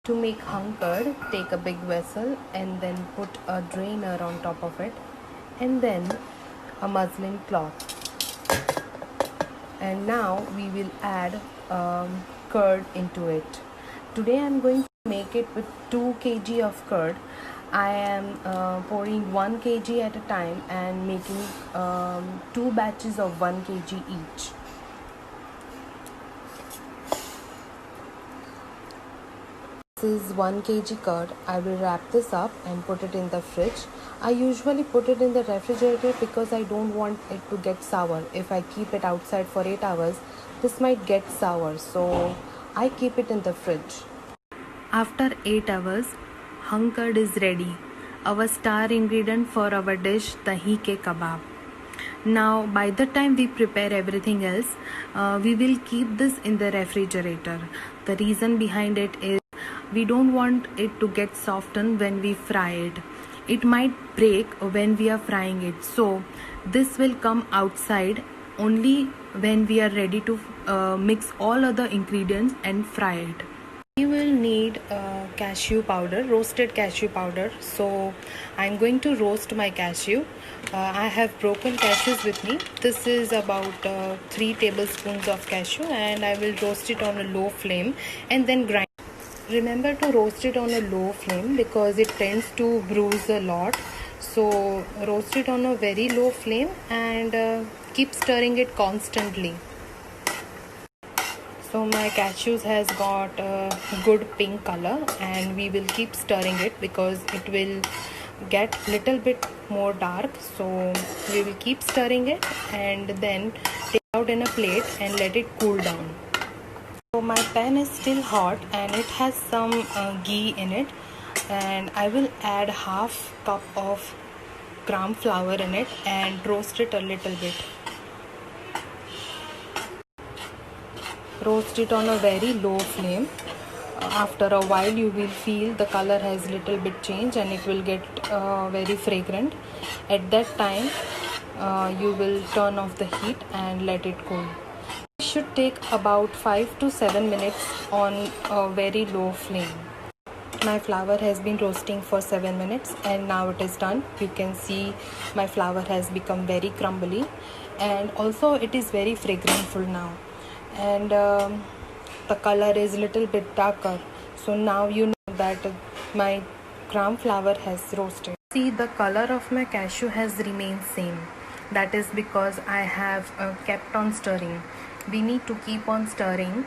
To make hung curd, take a big vessel and then put a drainer on top of it and then a muslin cloth. And now we will add curd into it. Today I'm going to make it with 2 kg of curd. I am pouring 1 kg at a time and making 2 batches of 1 kg each. This is 1 kg curd. I will wrap this up and put it in the fridge. I usually put it in the refrigerator because I don't want it to get sour. If I keep it outside for 8 hours, this might get sour. So I keep it in the fridge. After 8 hours, hung curd is ready. Our star ingredient for our dish, dahi ke kebab. Now, by the time we prepare everything else, we will keep this in the refrigerator. The reason behind it is we don't want it to get softened when we fry it. It might break when we are frying it. So, this will come outside only when we are ready to mix all other ingredients and fry it. We will need cashew powder, roasted cashew powder. So I'm going to roast my cashew. I have broken cashews with me. This is about 3 tablespoons of cashew and I will roast it on a low flame and then grind. Remember to roast it on a low flame because it tends to bruise a lot. So roast it on a very low flame and keep stirring it constantly. So my cashews has got a good pink color and we will keep stirring it because it will get little bit more dark. So we will keep stirring it and then take it out in a plate and let it cool down. So my pan is still hot and it has some ghee in it, and I will add half cup of gram flour in it and roast it a little bit. Roast it on a very low flame. After a while you will feel the color has little bit changed and it will get very fragrant. At that time you will turn off the heat and let it cool. It should take about 5 to 7 minutes on a very low flame. My flour has been roasting for 7 minutes and now it is done. You can see my flour has become very crumbly and also it is very fragrantful now. And the color is little bit darker, so now you know that my gram flour has roasted. See, the color of my cashew has remained same. That is because I have kept on stirring. We need to keep on stirring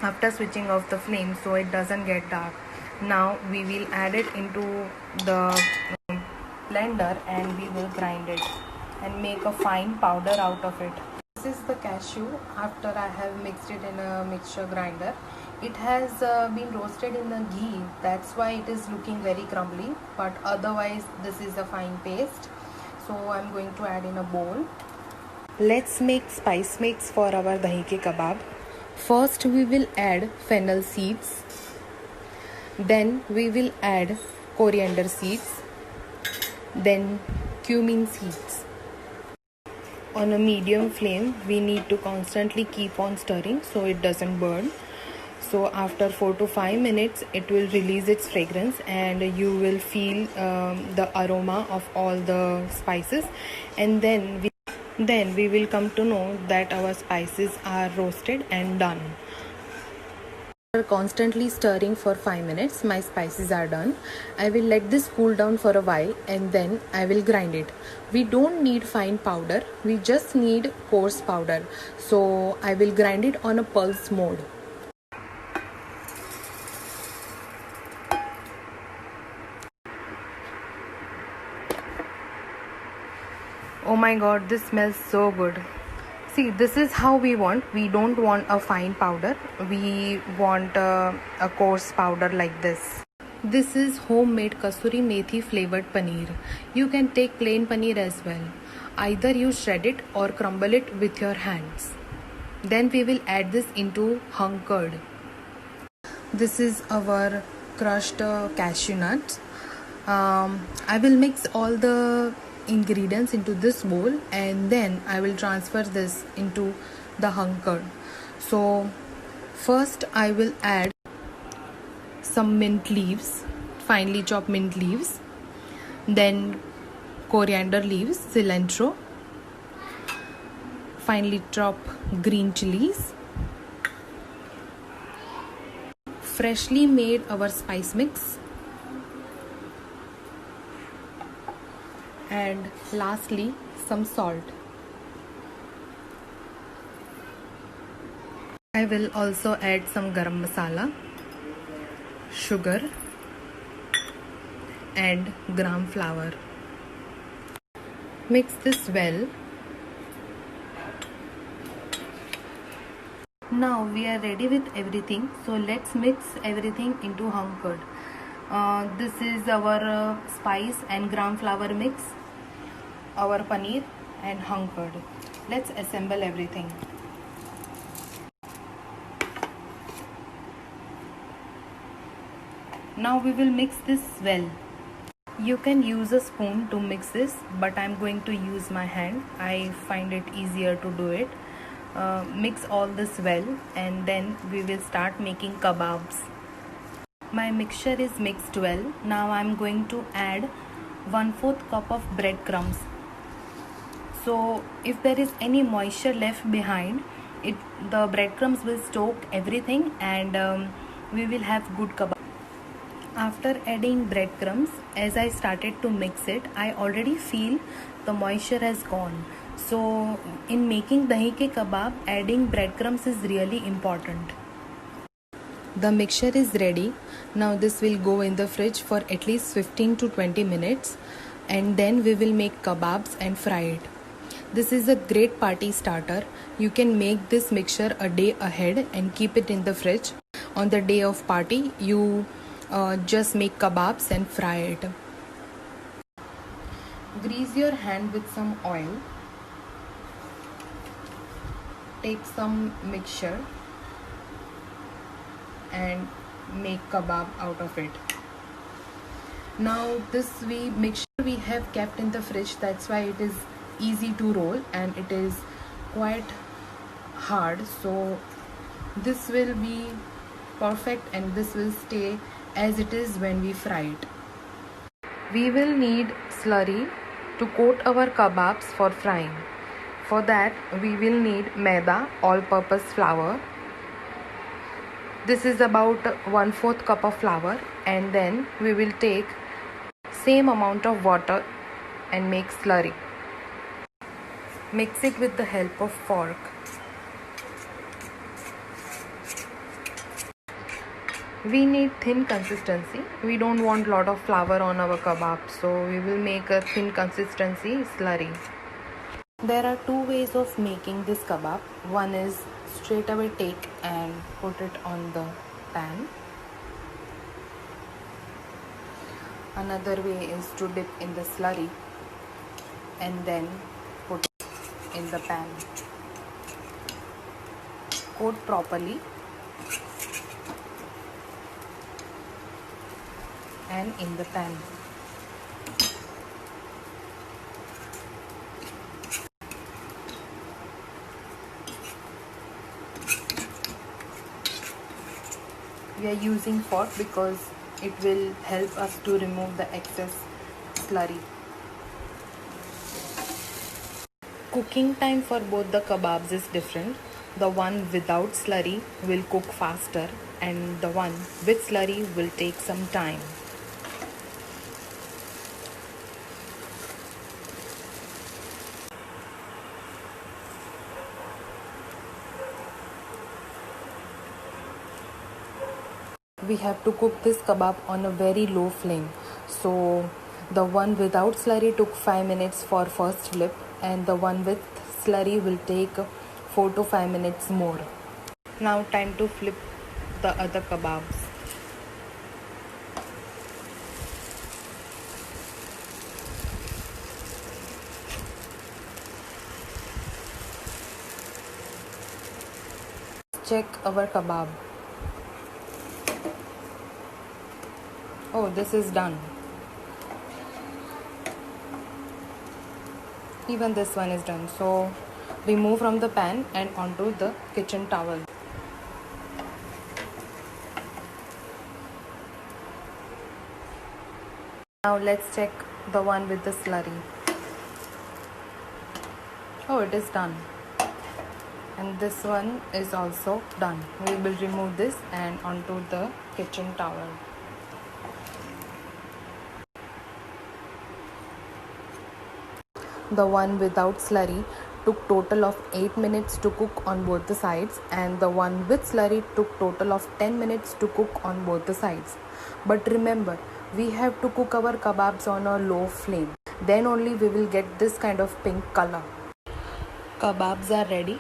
after switching off the flame so it doesn't get dark. Now we will add it into the blender and we will grind it and make a fine powder out of it. This is the cashew after I have mixed it in a mixture grinder. It has been roasted in the ghee, that's why it is looking very crumbly, but otherwise this is a fine paste. So I'm going to add in a bowl. Let's make spice mix for our dahi ke kebab. First we will add fennel seeds. Then we will add coriander seeds. Then cumin seeds. On a medium flame, we need to constantly keep on stirring so it doesn't burn. So after 4 to 5 minutes, it will release its fragrance and you will feel the aroma of all the spices. And then we will come to know that our spices are roasted and done. After constantly stirring for 5 minutes, my spices are done. I will let this cool down for a while and then I will grind it. We don't need fine powder, we just need coarse powder. So I will grind it on a pulse mode. Oh my god, this smells so good. See, this is how we want. We don't want a fine powder. We want a coarse powder like this. This is homemade kasuri methi flavored paneer. You can take plain paneer as well. Either you shred it or crumble it with your hands. Then we will add this into hung curd. This is our crushed cashew nuts. I will mix all the ingredients into this bowl and then I will transfer this into the hung curd. So first I will add some mint leaves, finely chopped mint leaves, then coriander leaves, cilantro, finely chopped green chilies, freshly made our spice mix, and lastly some salt. I will also add some garam masala, sugar and gram flour. Mix this well. Now we are ready with everything, so let's mix everything into hung curd. This is our spice and gram flour mix, our paneer and hung curd. Let's assemble everything. Now we will mix this well. You can use a spoon to mix this, but I'm going to use my hand. I find it easier to do it. Mix all this well, and then we will start making kebabs. My mixture is mixed well. Now I'm going to add 1/4 cup of breadcrumbs. So if there is any moisture left behind, the breadcrumbs will soak everything, and we will have good kebab. After adding breadcrumbs, as I started to mix it, I already feel the moisture has gone. So in making dahi ke kebab, adding breadcrumbs is really important. The mixture is ready. Now this will go in the fridge for at least 15 to 20 minutes, and then we will make kebabs and fry it. This is a great party starter. You can make this mixture a day ahead and keep it in the fridge. On the day of party, you just make kebabs and fry it. Grease your hand with some oil. Take some mixture and make kebab out of it. Now this mixture we have kept in the fridge, that's why it is easy to roll and it is quite hard. So this will be perfect and this will stay as it is when we fry it. We will need slurry to coat our kebabs for frying. For that we will need maida, all-purpose flour. This is about 1/4 cup of flour, and then we will take same amount of water and make slurry. Mix it with the help of fork. We need thin consistency. We don't want lot of flour on our kebab, so we will make a thin consistency slurry. There are two ways of making this kebab. One is straight away take and put it on the pan. Another way is to dip in the slurry and then put it in the pan. Coat properly and in the pan. We are using fork because it will help us to remove the excess slurry. Cooking time for both the kebabs is different. The one without slurry will cook faster and the one with slurry will take some time. We have to cook this kebab on a very low flame. So the one without slurry took 5 minutes for first flip, and the one with slurry will take 4 to 5 minutes more. Now time to flip the other kebabs. Check our kebab. Oh, this is done. Even this one is done. So remove from the pan and onto the kitchen towel. Now let's check the one with the slurry. Oh, it is done. And this one is also done. We will remove this and onto the kitchen towel. The one without slurry took total of 8 minutes to cook on both the sides, and the one with slurry took total of 10 minutes to cook on both the sides. But remember, we have to cook our kebabs on a low flame. Then only we will get this kind of pink color. Kebabs are ready.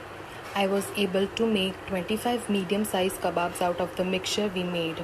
I was able to make 25 medium-sized kebabs out of the mixture we made.